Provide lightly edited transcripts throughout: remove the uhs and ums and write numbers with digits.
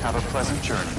Have a pleasant journey.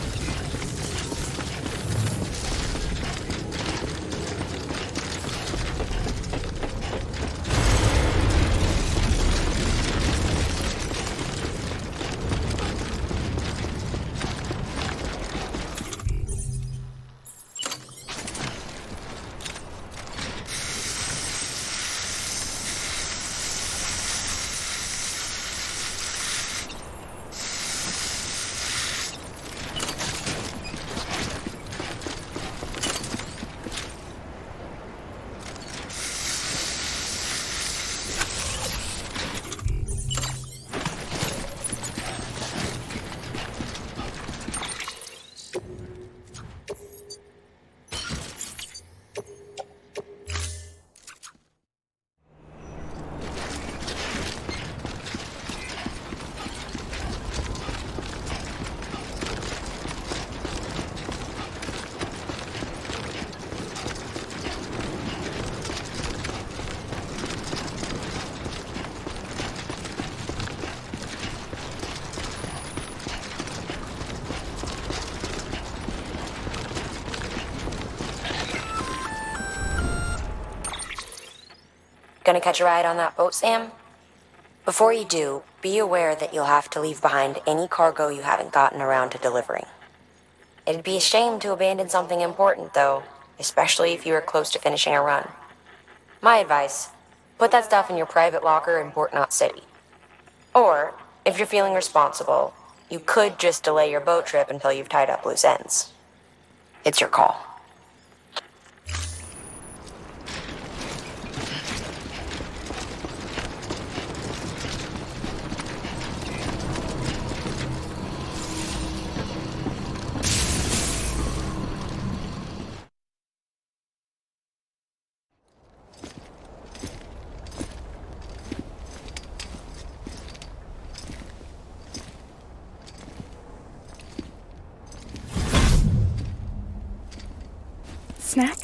Gonna catch a ride on that boat, Sam? Before you do, be aware that you'll have to leave behind any cargo you haven't gotten around to delivering. It'd be a shame to abandon something important, though, especially if you are close to finishing a run. My advice, put that stuff in your private locker in Port Knot City. Or, if you're feeling responsible, you could just delay your boat trip until you've tied up loose ends. It's your call. Snack?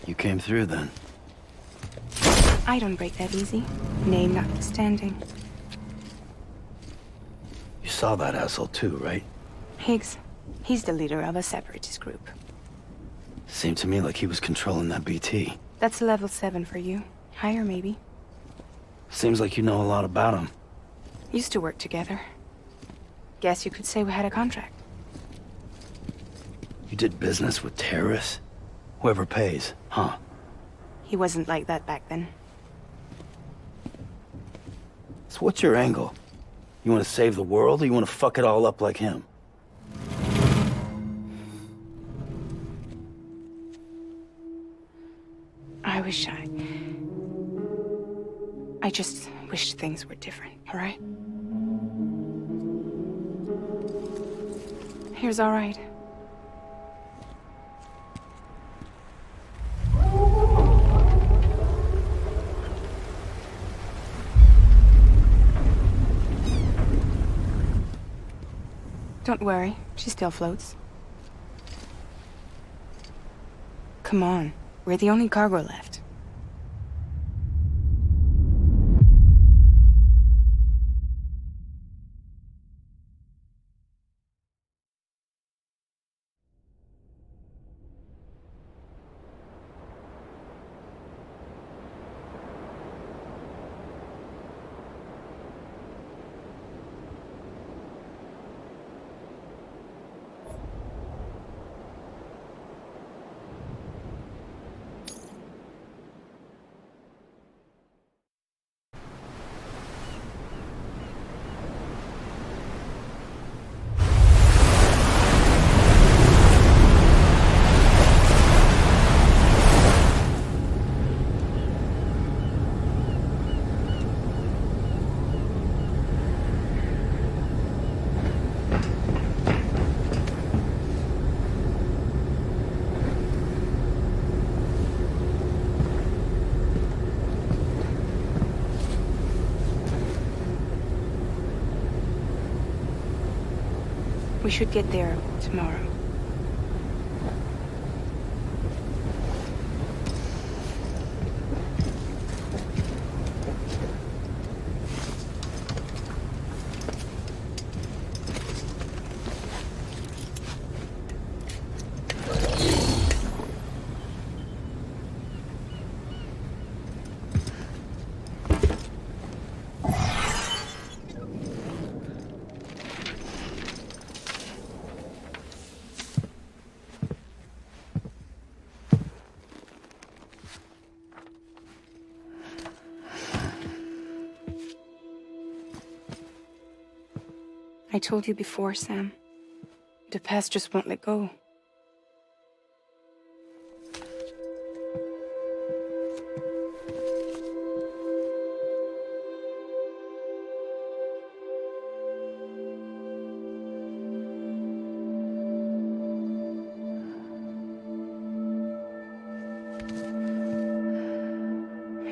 You came through then. I don't break that easy. Name notwithstanding. You saw that asshole too, right? Higgs. He's the leader of a separatist group. Seemed to me like he was controlling that BT. That's level 7 for you. Higher, maybe. Seems like you know a lot about him. Used to work together. Guess you could say we had a contract. You did business with terrorists? Whoever pays, huh? He wasn't like that back then. So what's your angle? You want to save the world, or you want to fuck it all up like him? I just wished things were different, all right? Here's all right. Don't worry, she still floats. Come on, we're the only cargo left. We should get there tomorrow. I told you before, Sam. The past just won't let go.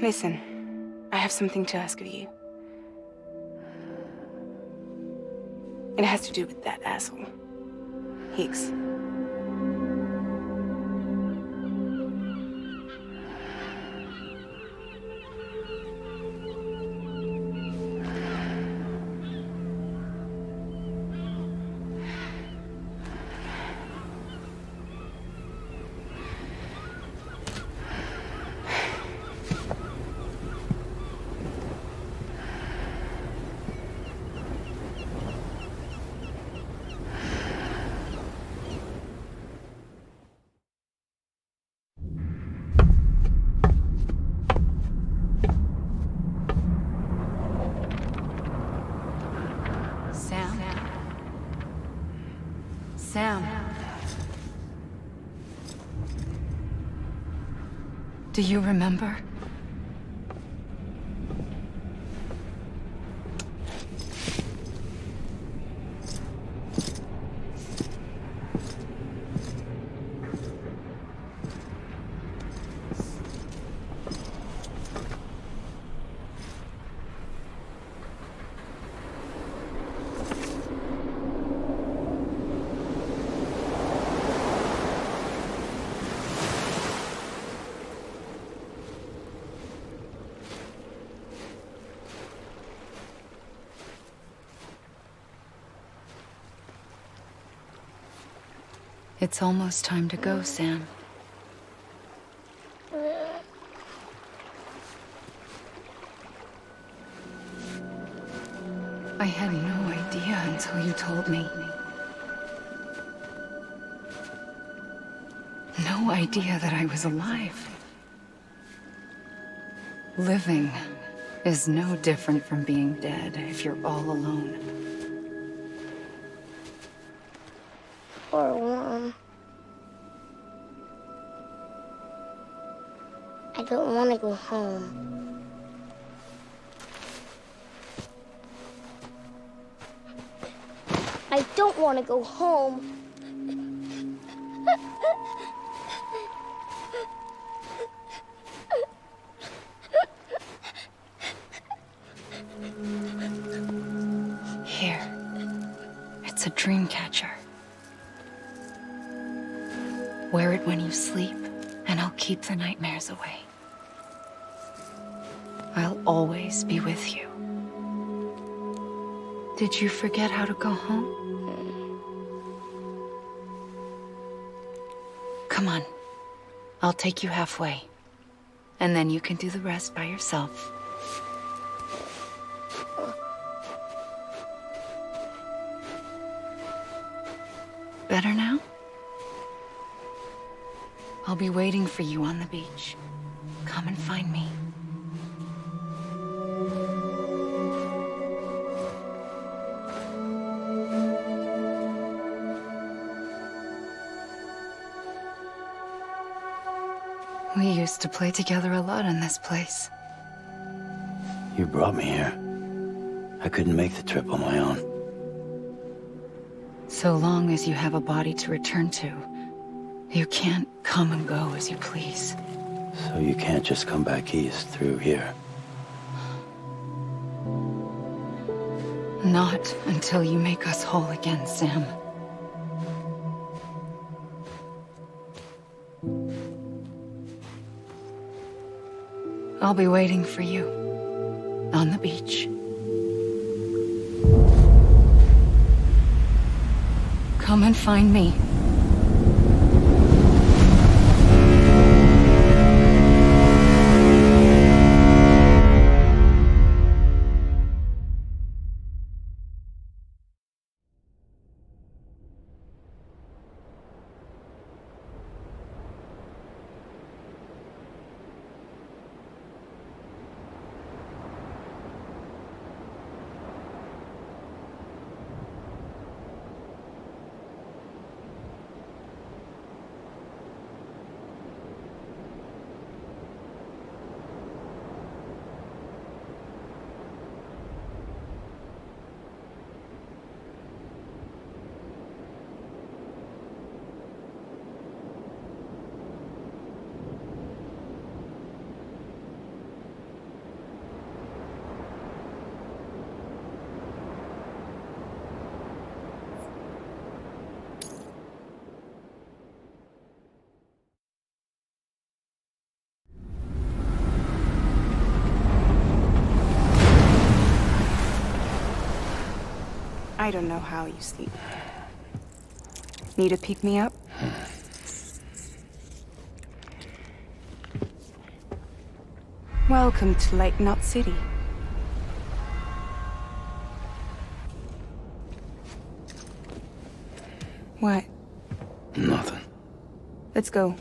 Listen, I have something to ask of you. It has to do with that asshole, Higgs. Sam. Do you remember? It's almost time to go, Sam. I had no idea until you told me. No idea that I was alive. Living is no different from being dead if you're all alone. Poor Mom. I don't want to go home. I don't want to go home. Here. It's a dream catcher. Wear it when you sleep, and I'll keep the nightmares away. I'll always be with you. Did you forget how to go home? Come on. I'll take you halfway. And then you can do the rest by yourself. Better now? I'll be waiting for you on the beach. Come and find me. We used to play together a lot in this place. You brought me here. I couldn't make the trip on my own. So long as you have a body to return to, you can't come and go as you please. So you can't just come back east through here. Not until you make us whole again, Sam. I'll be waiting for you on the beach. Come and find me. I don't know how you sleep. Need to pick me up? Welcome to Lake Knot City. What? Nothing. Let's go.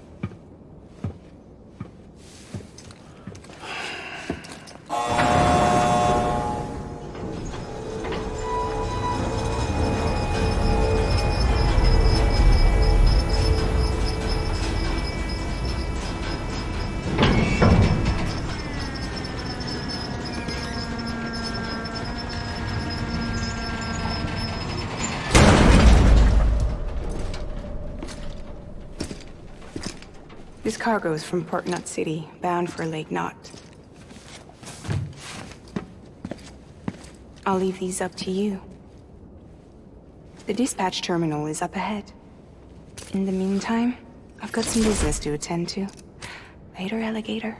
This cargo is from Port Knot City, bound for Lake Knot. I'll leave these up to you. The dispatch terminal is up ahead. In the meantime, I've got some business to attend to. Later, alligator.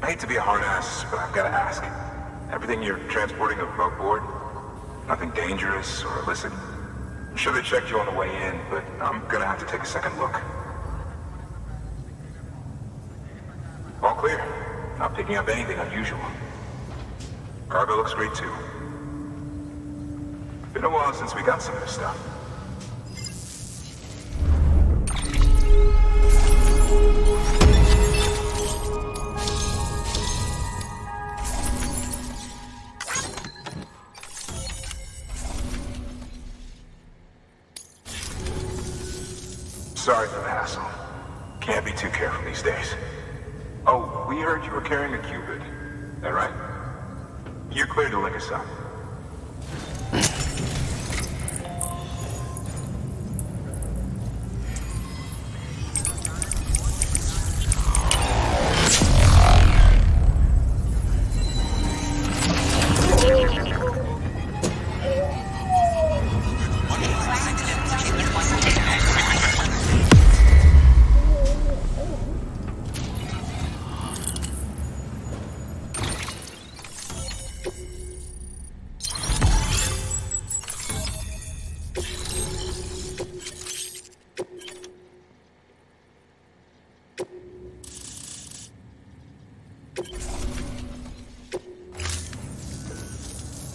hate to be a hard ass, but I've gotta ask. Everything you're transporting above board? Nothing dangerous or illicit? I'm sure they checked you on the way in, but I'm gonna have to take a second look. All clear. Not picking up anything unusual. Cargo looks great too. Been a while since we got some of this stuff. Sorry for the hassle. Can't be too careful these days. Oh, we heard you were carrying a Cupid. That right? You're clear to link us up.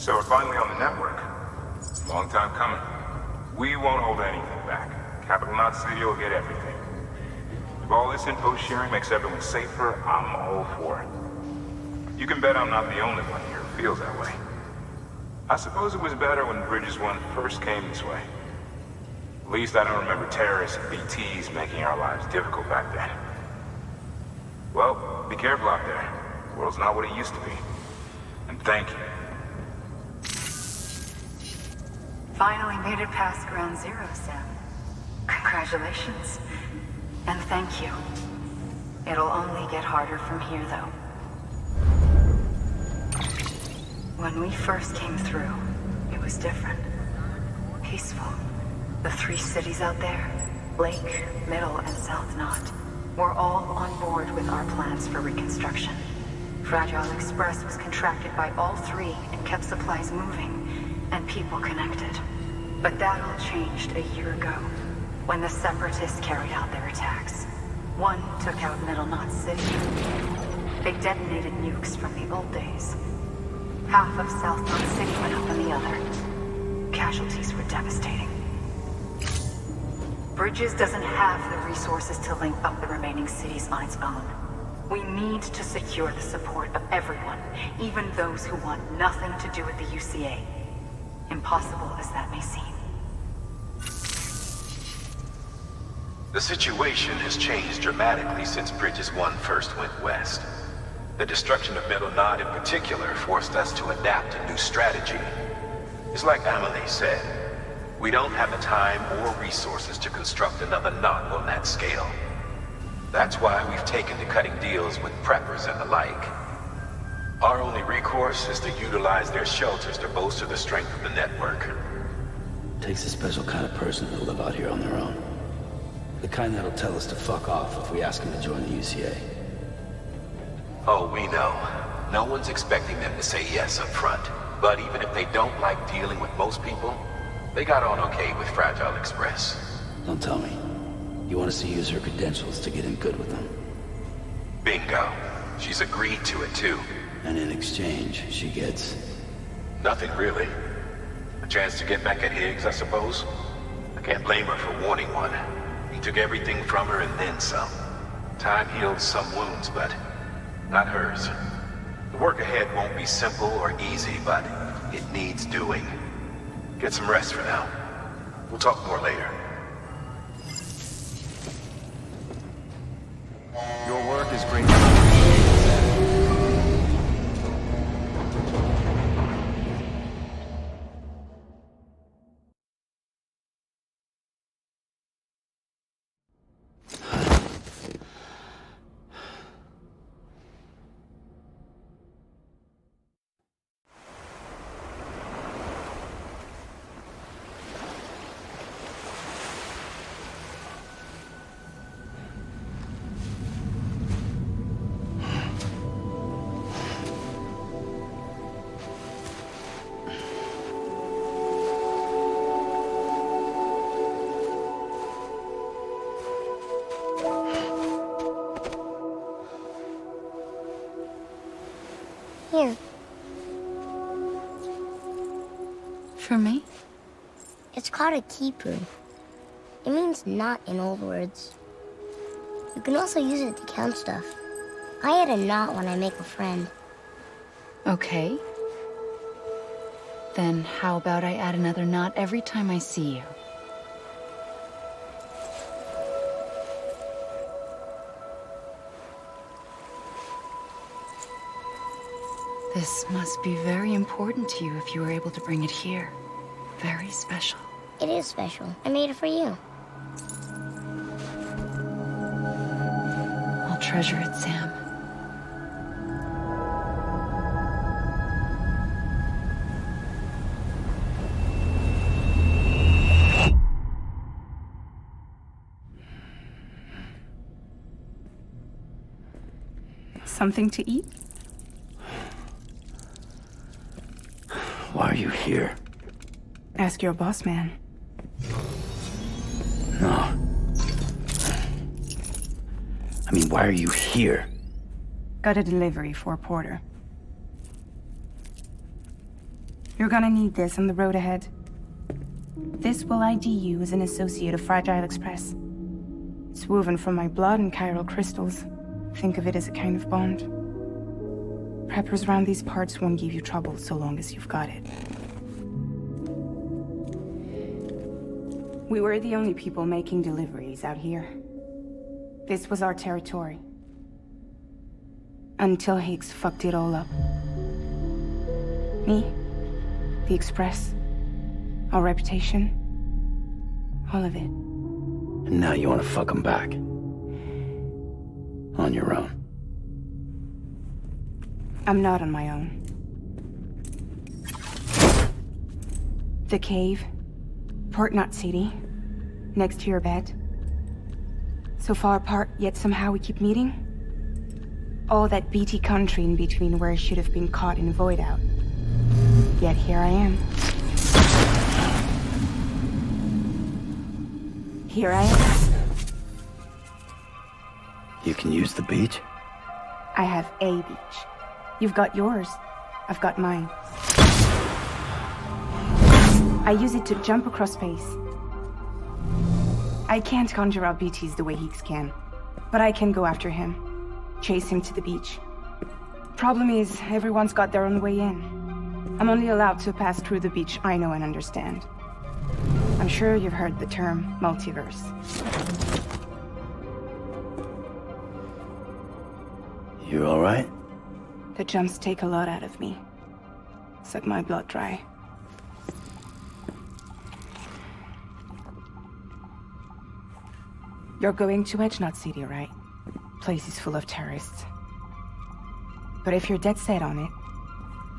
So we're finally on the network. Long time coming. We won't hold anything back. Capital Knot City will get everything. If all this info sharing makes everyone safer, I'm all for it. You can bet I'm not the only one here who feels that way. I suppose it was better when Bridges 1 first came this way. At least I don't remember terrorists and BTs making our lives difficult back then. Well, be careful out there. The world's not what it used to be. And thank you. Finally made it past ground zero, Sam. Congratulations. And thank you. It'll only get harder from here, though. When we first came through, it was different. Peaceful. The 3 cities out there, Lake, Middle, and South Knot, were all on board with our plans for reconstruction. Fragile Express was contracted by all 3 and kept supplies moving and people connected. But that all changed a year ago, when the Separatists carried out their attacks. One took out Middle Knot City. They detonated nukes from the old days. Half of South Knot City went up on the other. Casualties were devastating. Bridges doesn't have the resources to link up the remaining cities on its own. We need to secure the support of everyone, even those who want nothing to do with the UCA. Impossible as that may seem. The situation has changed dramatically since Bridges 1 first went west. The destruction of Middle Knot in particular forced us to adapt a new strategy. It's like Amelie said, we don't have the time or resources to construct another knot on that scale. That's why we've taken to cutting deals with preppers and the like. Our only recourse is to utilize their shelters to bolster the strength of the network. Takes a special kind of person to live out here on their own. The kind that'll tell us to fuck off if we ask them to join the UCA. Oh, we know. No one's expecting them to say yes up front. But even if they don't like dealing with most people, they got on okay with Fragile Express. Don't tell me. You want us to use her credentials to get in good with them? Bingo. She's agreed to it too. And in exchange, she gets... Nothing really. A chance to get back at Higgs, I suppose. I can't blame her for wanting one. He took everything from her and then some. Time heals some wounds, but not hers. The work ahead won't be simple or easy, but it needs doing. Get some rest for now. We'll talk more later. Your work is great. for me? It's called a kipu. It means knot in old words. You can also use it to count stuff. I add a knot when I make a friend. Okay. Then how about I add another knot every time I see you? This must be very important to you if you were able to bring it here. Very special. It is special. I made it for you. I'll treasure it, Sam. Something to eat? Why are you here? Ask your boss man. No. I mean, why are you here? Got a delivery for a porter. You're gonna need this on the road ahead. This will ID you as an associate of Fragile Express. It's woven from my blood and chiral crystals. Think of it as a kind of bond. Preppers around these parts won't give you trouble so long as you've got it. We were the only people making deliveries out here. This was our territory. Until Higgs fucked it all up. Me, the Express, our reputation, all of it. And now you want to fuck them back. On your own. I'm not on my own. The cave, Port Knot City, next to your bed. So far apart, yet somehow we keep meeting. All that BT country in between where I should have been caught in void out. Yet here I am. Here I am. You can use the beach? I have a beach. You've got yours. I've got mine. I use it to jump across space. I can't conjure out BTs the way Higgs can, but I can go after him. Chase him to the beach. Problem is, everyone's got their own way in. I'm only allowed to pass through the beach I know and understand. I'm sure you've heard the term multiverse. You all right? The jumps take a lot out of me. Suck my blood dry. You're going to Edge Knot City, right? Place is full of terrorists. But if you're dead set on it,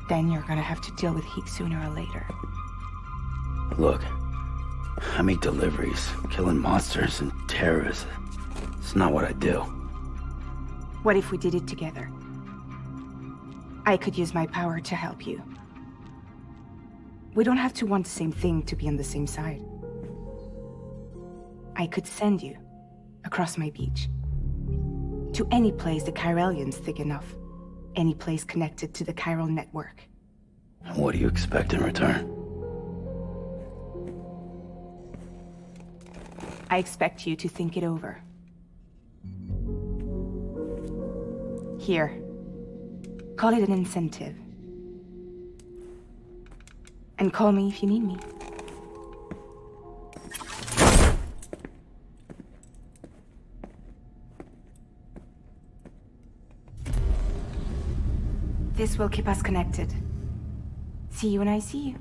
then you're gonna have to deal with Higgs sooner or later. Look, I make deliveries, killing monsters and terrorists. It's not what I do. What if we did it together? I could use my power to help you. We don't have to want the same thing to be on the same side. I could send you across my beach. To any place the Chiralian's thick enough. Any place connected to the chiral network. What do you expect in return? I expect you to think it over. Here. Call it an incentive. And call me if you need me. This will keep us connected. See you when I see you.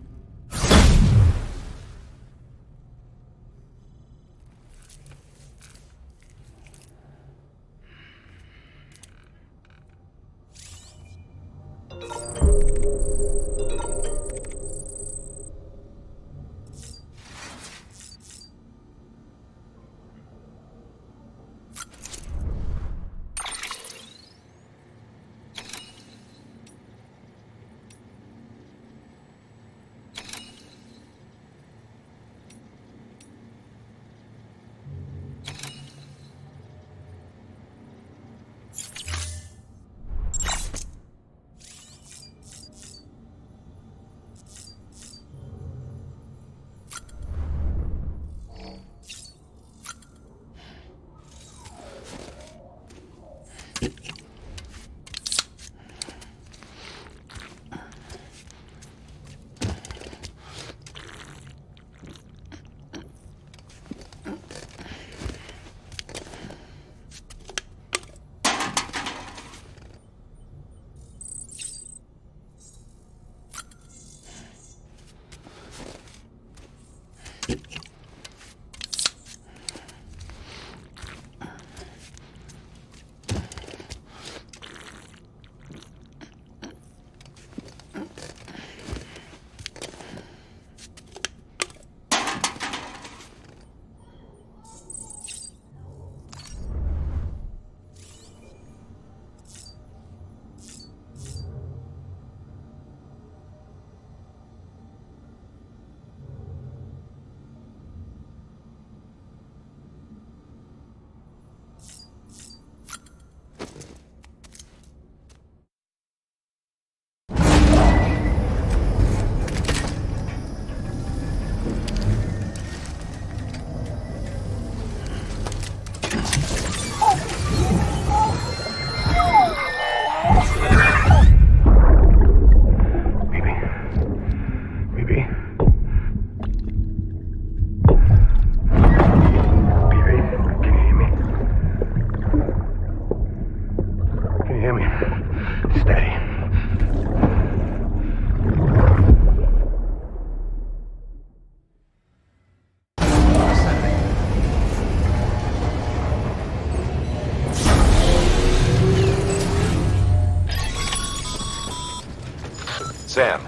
Sam,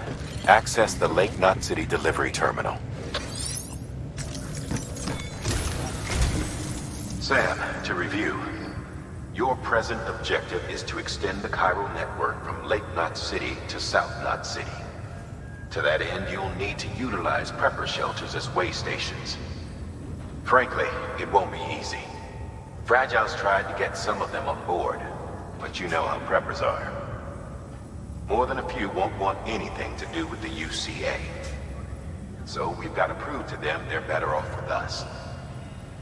access the Lake Knot City delivery terminal. Sam, to review. Your present objective is to extend the chiral network from Lake Knot City to South Knot City. To that end, you'll need to utilize prepper shelters as way stations. Frankly, it won't be easy. Fragile's tried to get some of them on board, but you know how preppers are. More than a few won't want anything to do with the UCA. So we've got to prove to them they're better off with us.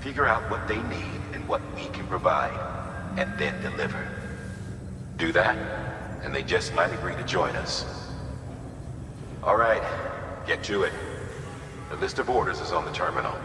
Figure out what they need and what we can provide, and then deliver. Do that, and they just might agree to join us. All right, get to it. The list of orders is on the terminal.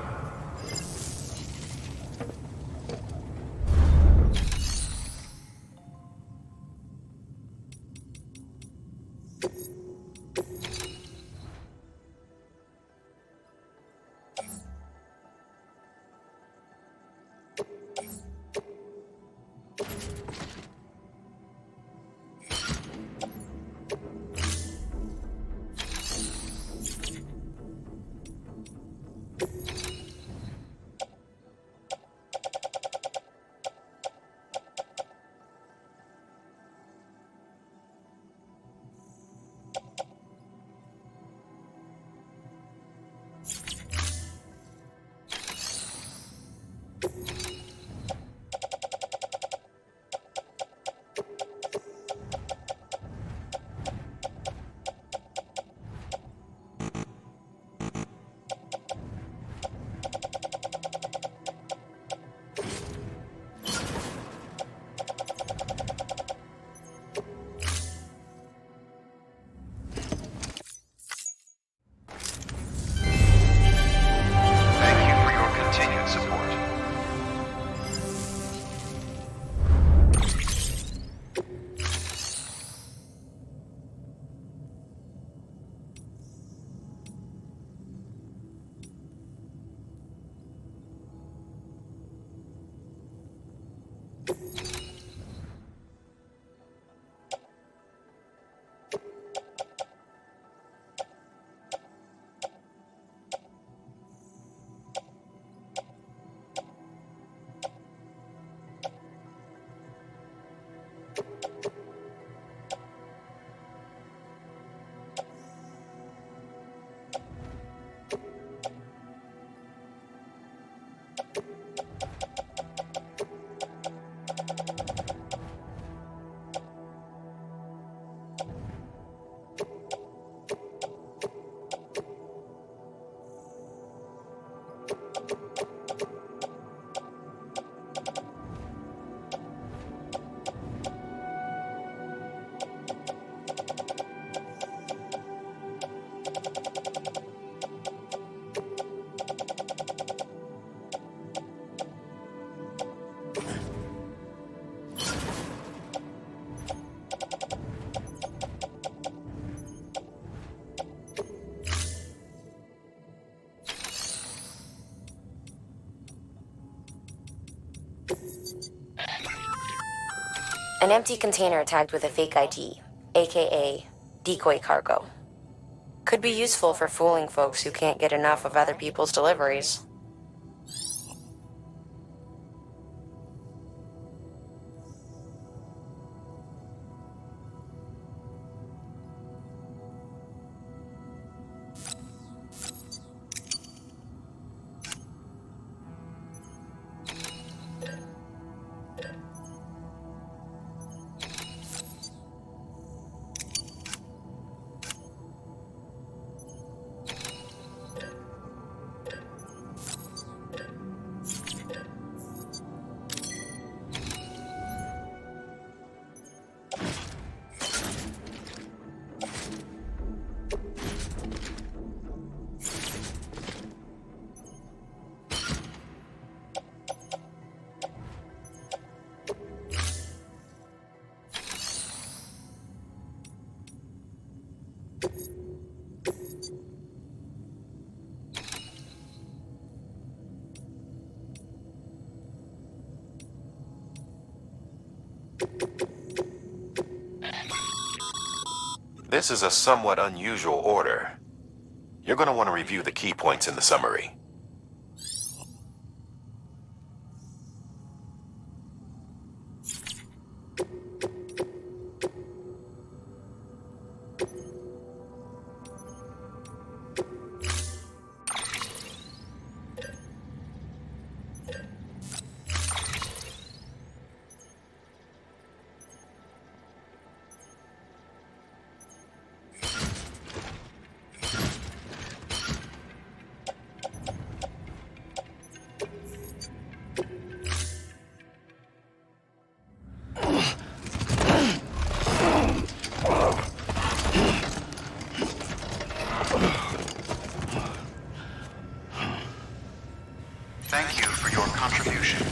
An empty container tagged with a fake ID, aka decoy cargo. Could be useful for fooling folks who can't get enough of other people's deliveries. This is a somewhat unusual order. You're going to want to review the key points in the summary. Thank you for your contribution.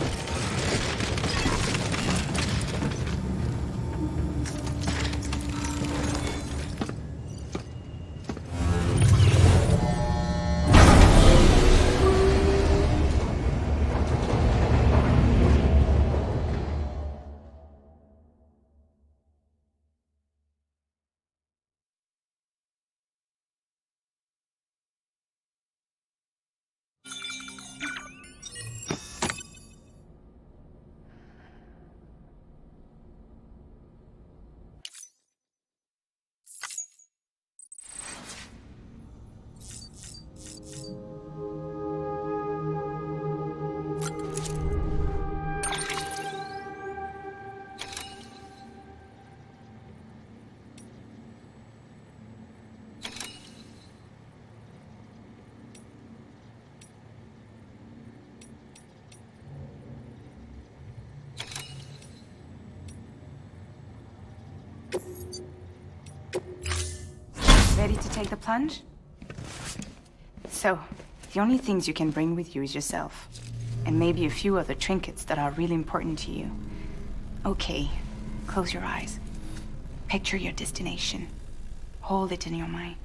Ready to take the plunge? So, the only things you can bring with you is yourself. And maybe a few other trinkets that are really important to you. Okay, close your eyes. Picture your destination. Hold it in your mind.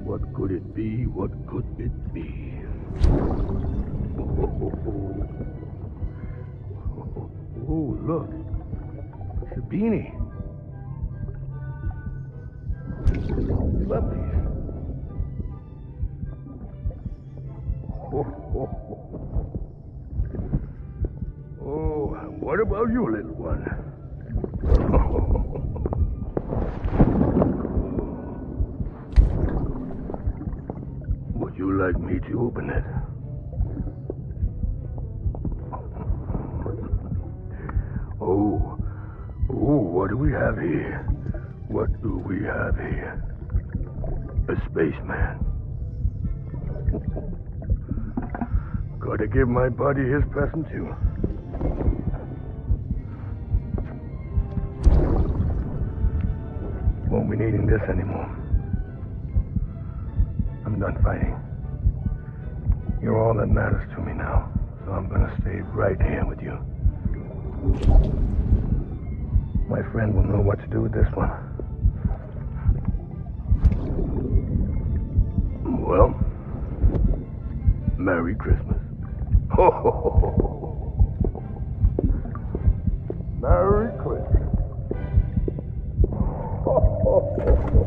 What could it be? What could it be? Oh, look. It's a beanie. Lovely. Oh, what about you, little one? Would you like me to open it? Oh, what do we have here? What do we have here? A spaceman. Gotta give my buddy his present too. Won't be needing this anymore. I'm done fighting. You're all that matters to me now, so I'm gonna stay right here with you. My friend will know what to do with this one. Well, Merry Christmas. Ho, ho, ho, ho. Merry Christmas. Ho, ho, ho, ho.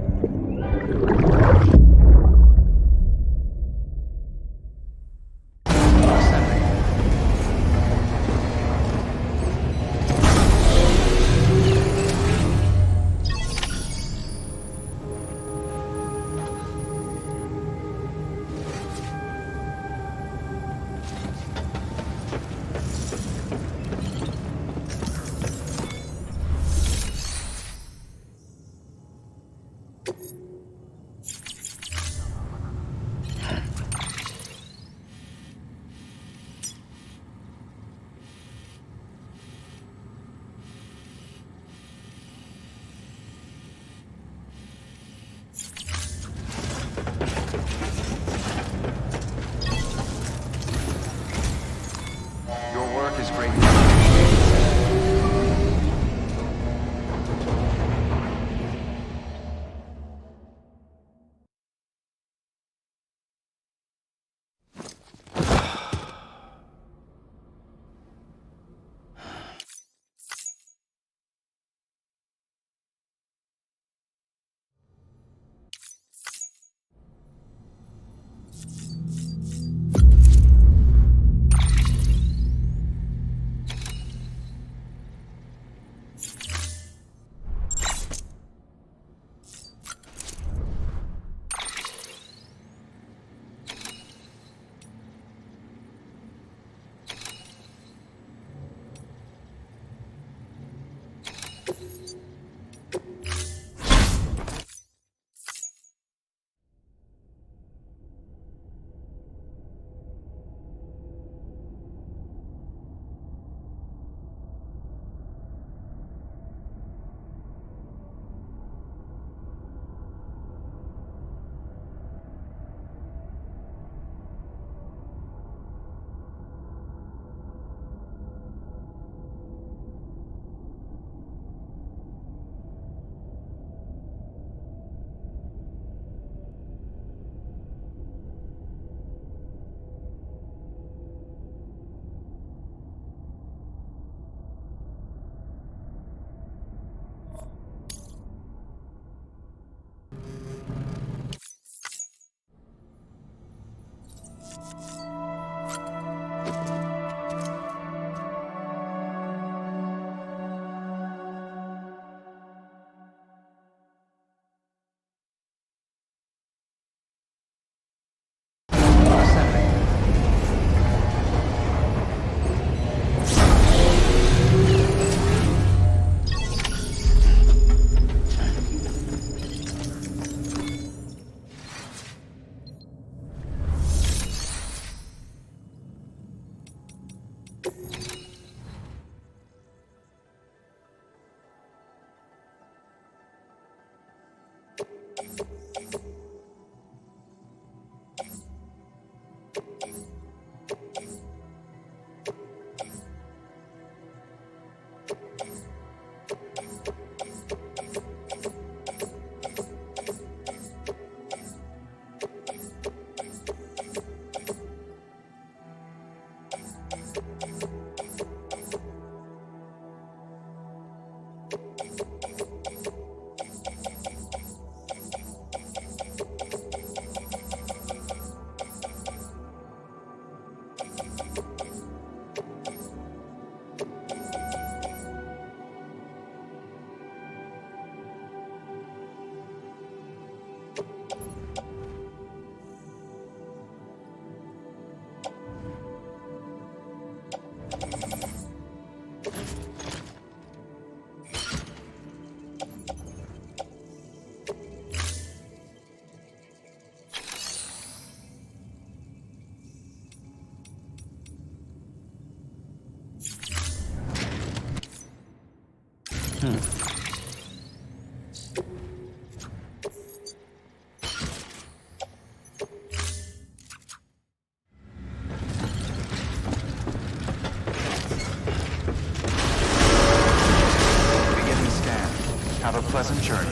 pleasant journey.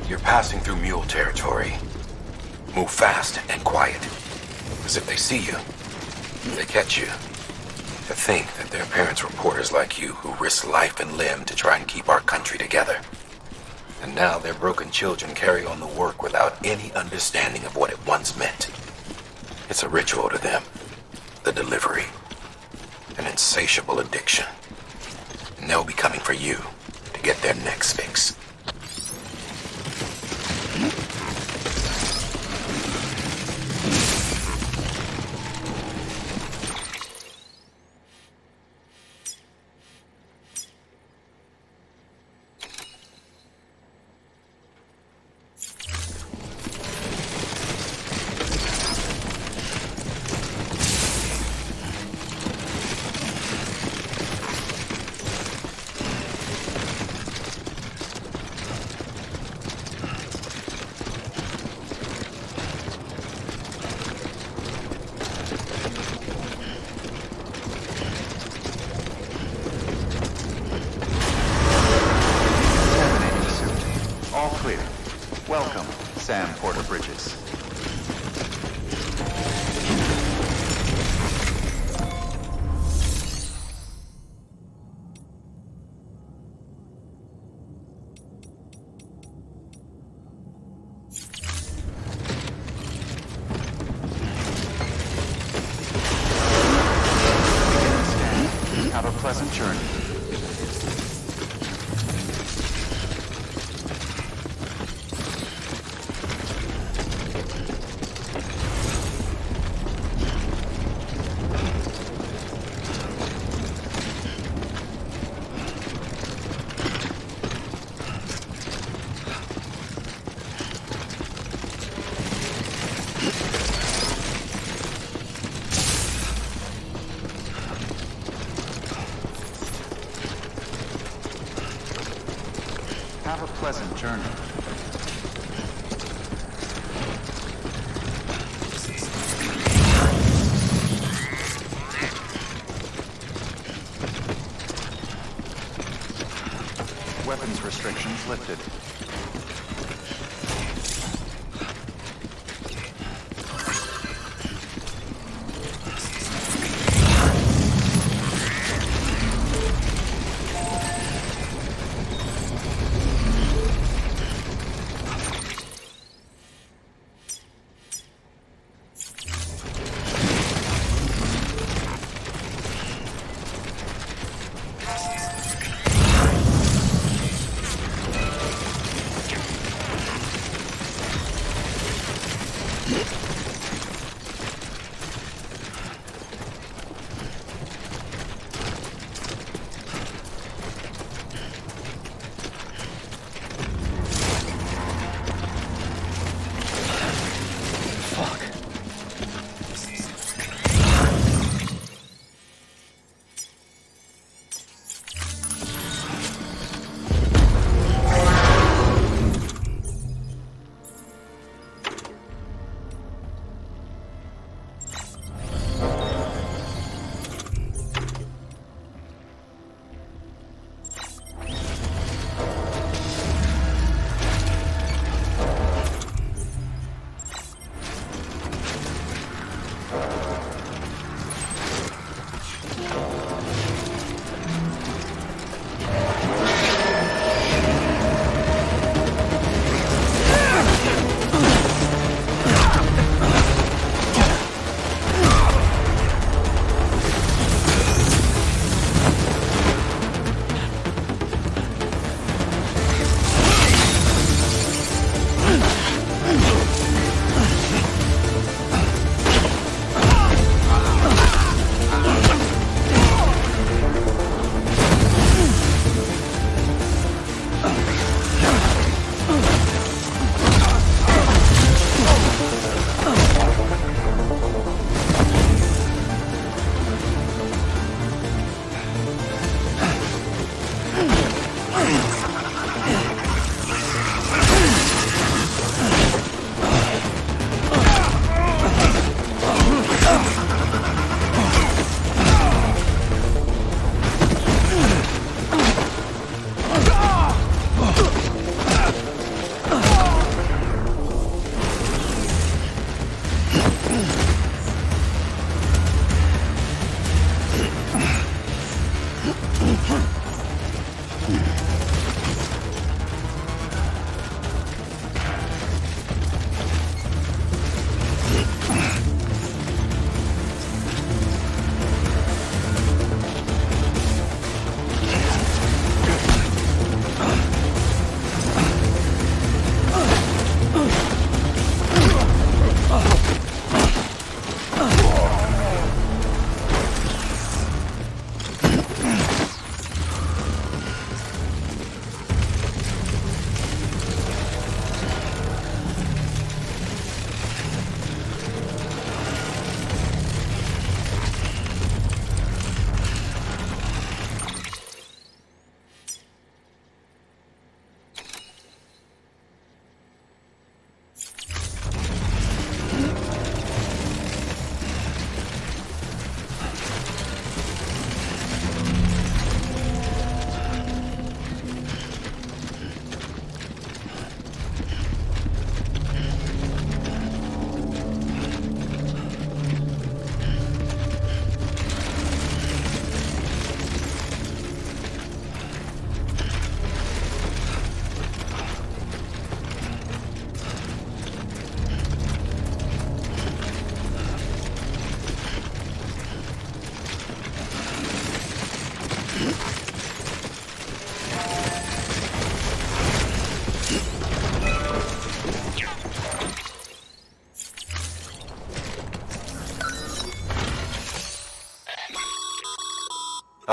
You're passing through mule territory. Move fast and quiet. Because if they see you, they catch you. To think that their parents were porters like you who risked life and limb to try and keep our country together. And now their broken children carry on the work without any understanding of what it once meant. It's a ritual to them. The delivery. An insatiable addiction. And they'll be coming for you to get their next fix. Welcome, Sam Porter Bridges. Have a pleasant journey. Have a pleasant journey. Weapons restrictions lifted.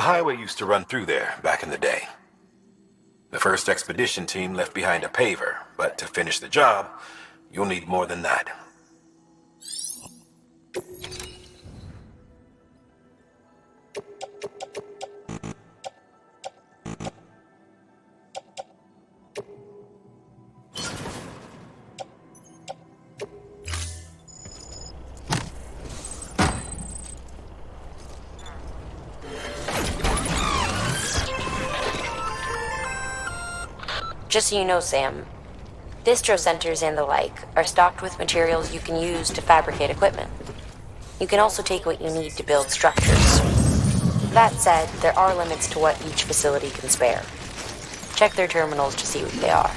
highway used to run through there back in the day. The first expedition team left behind a paver, but to finish the job, you'll need more than that. Just so you know, Sam, distro centers and the like are stocked with materials you can use to fabricate equipment. You can also take what you need to build structures. That said, there are limits to what each facility can spare. Check their terminals to see what they are.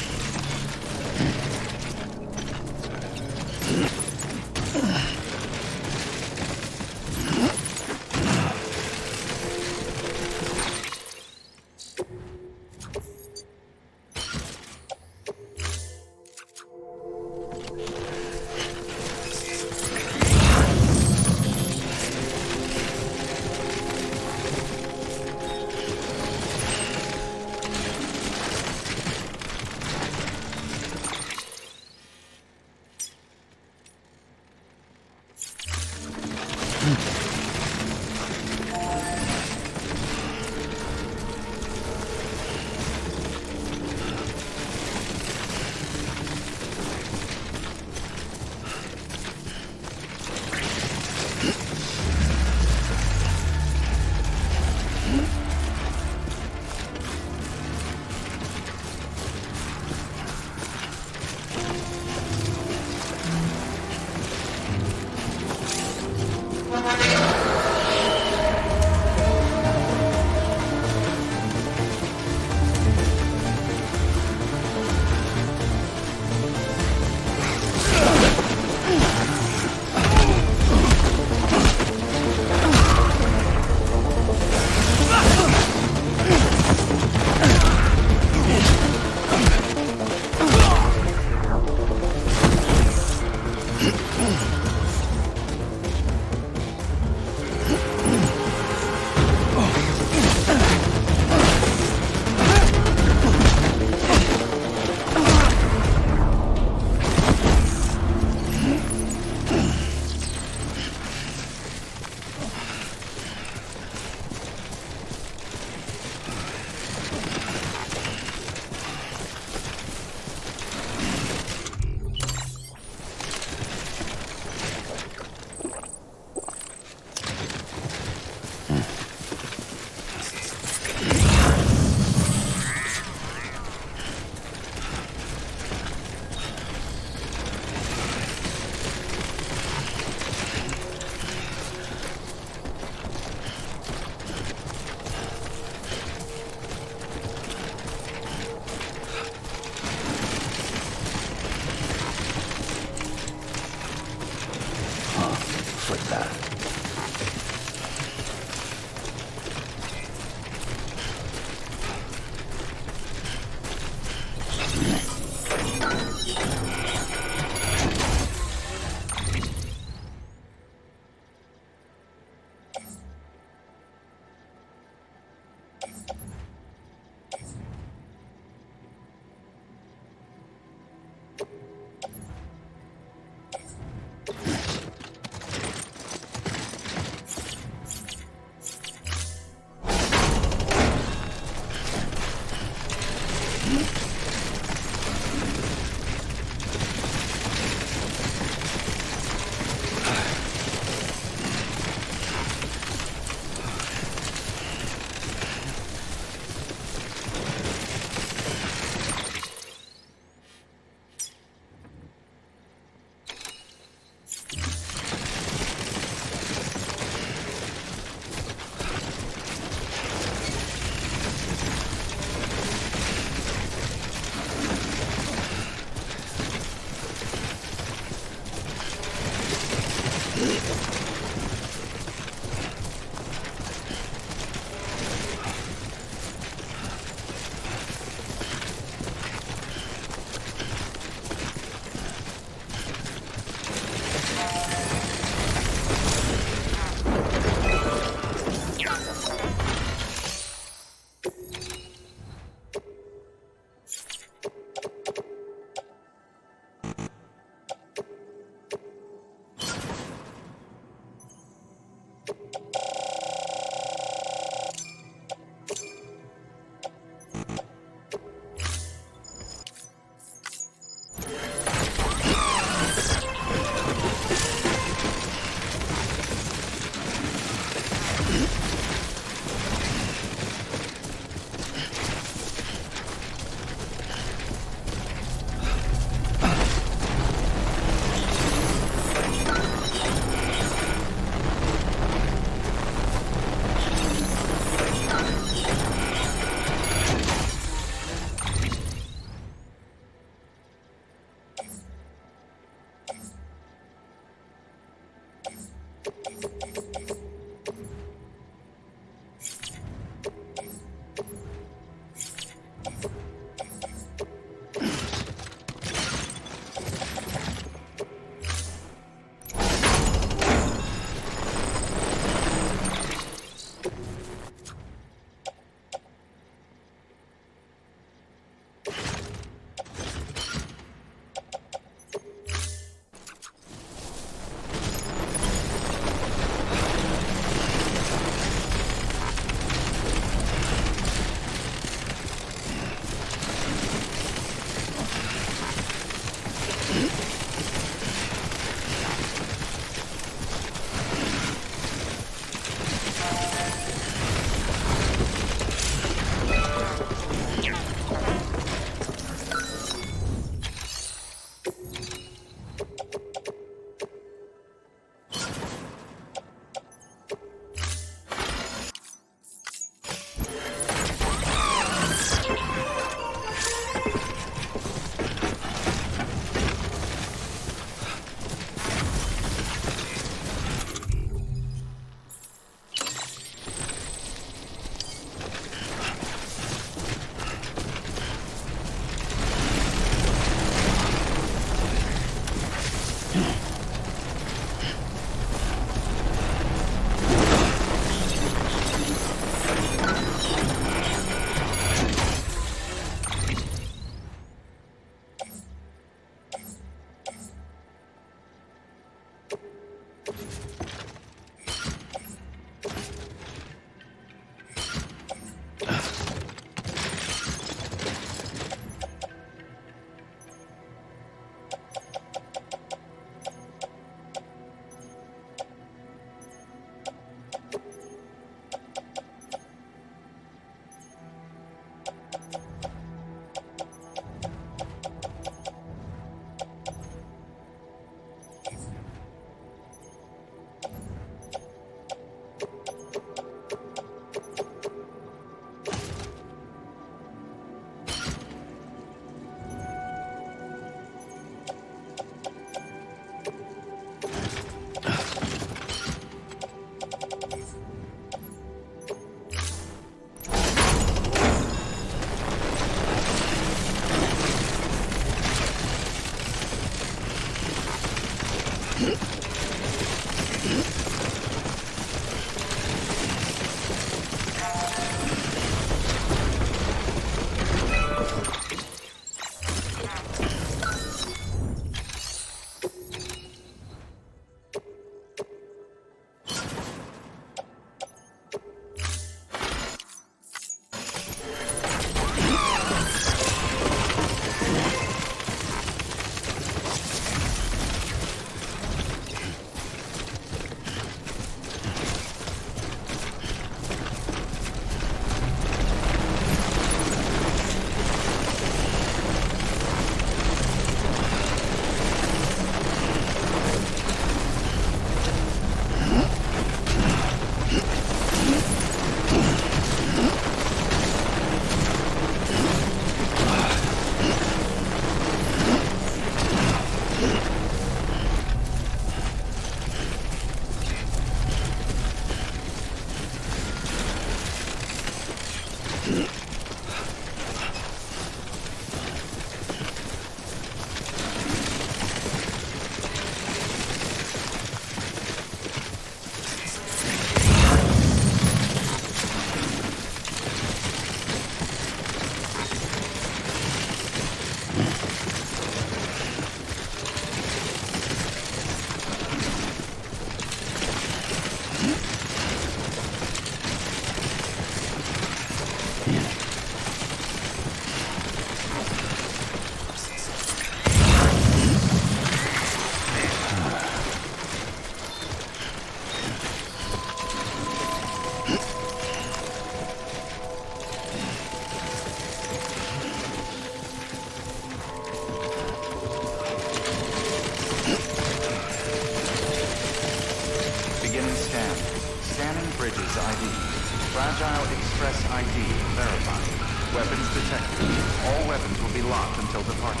weapons detected. All weapons will be locked until departure.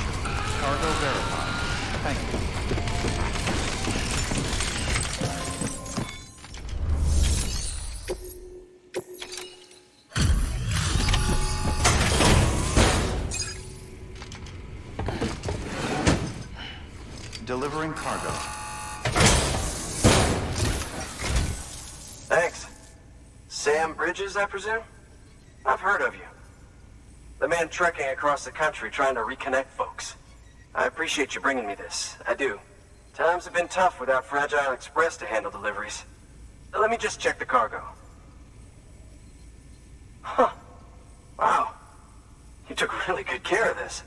Cargo verified. Thank you. Delivering cargo. Thanks. Sam Bridges, I presume? I've heard of you. The man trekking across the country trying to reconnect folks. I appreciate you bringing me this. I do. Times have been tough without Fragile Express to handle deliveries. Let me just check the cargo. Huh. Wow. You took really good care of this.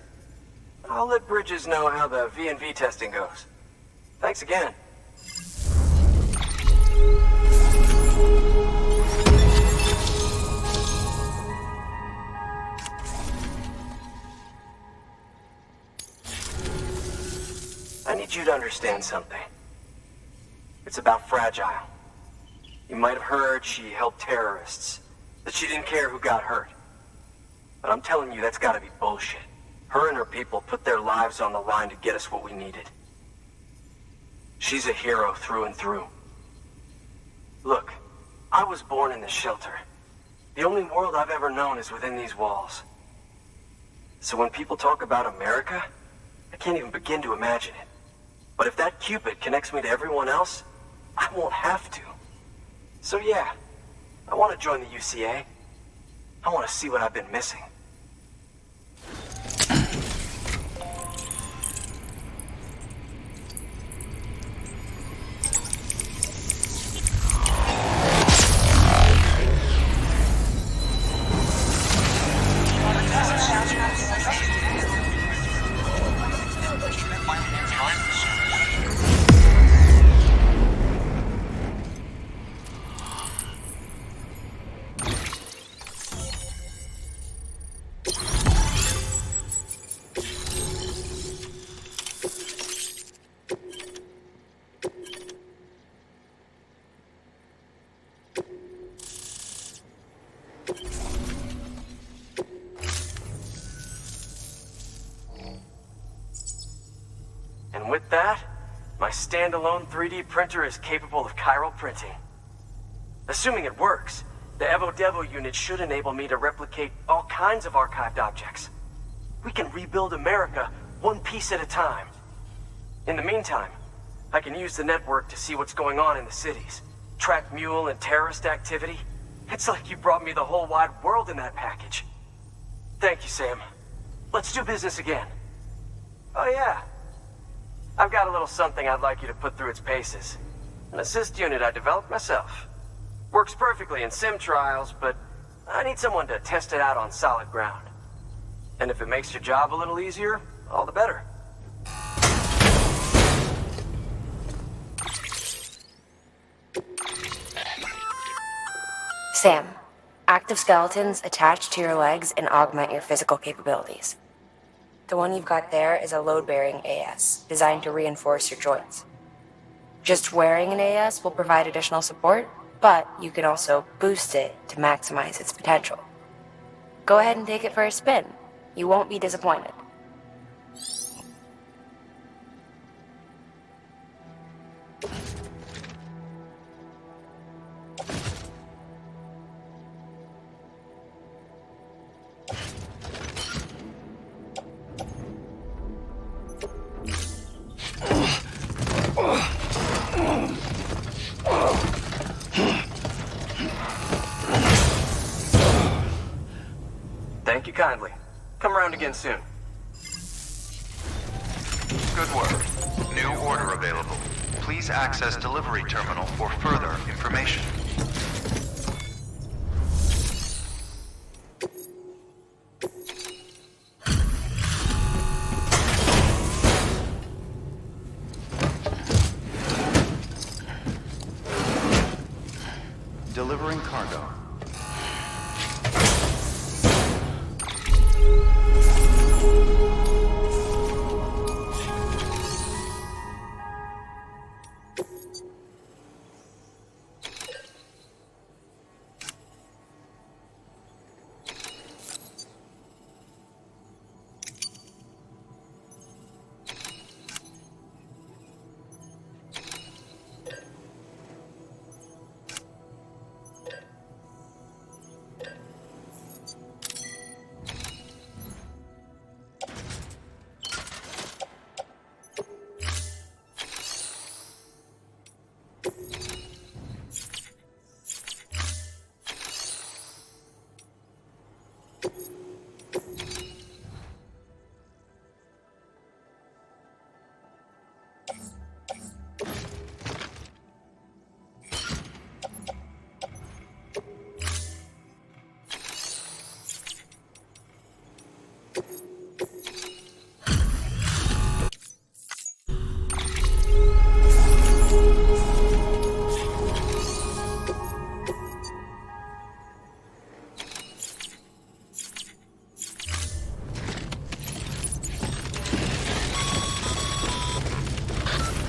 I'll let Bridges know how the V&V testing goes. Thanks again. I need you to understand something. It's about Fragile. You might have heard she helped terrorists, that she didn't care who got hurt. But I'm telling you, that's gotta be bullshit. Her and her people put their lives on the line to get us what we needed. She's a hero through and through. Look, I was born in this shelter. The only world I've ever known is within these walls. So when people talk about America, I can't even begin to imagine it. But if that Cupid connects me to everyone else, I won't have to. So yeah, I want to join the UCA. I want to see what I've been missing. And with that, my standalone 3D printer is capable of chiral printing. Assuming it works, the Evo Devo unit should enable me to replicate all kinds of archived objects. We can rebuild America one piece at a time. In the meantime, I can use the network to see what's going on in the cities, track mule and terrorist activity. It's like you brought me the whole wide world in that package. Thank you, Sam. Let's do business again. Oh yeah. I've got a little something I'd like you to put through its paces. An assist unit I developed myself. Works perfectly in sim trials, but I need someone to test it out on solid ground. And if it makes your job a little easier, all the better. Sam, active skeletons attach to your legs and augment your physical capabilities. The one you've got there is a load-bearing AS, designed to reinforce your joints. Just wearing an AS will provide additional support, but you can also boost it to maximize its potential. Go ahead and take it for a spin. You won't be disappointed. Thank you kindly. Come around again soon. Good work. New order available. Please access delivery terminal for further information. Delivering cargo.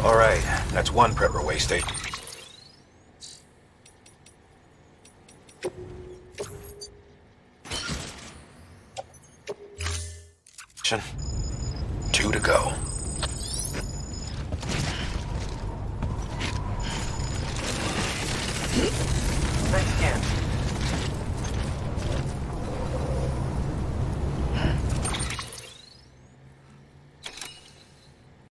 All right, that's one prepper wasted. Two to go. Thanks again.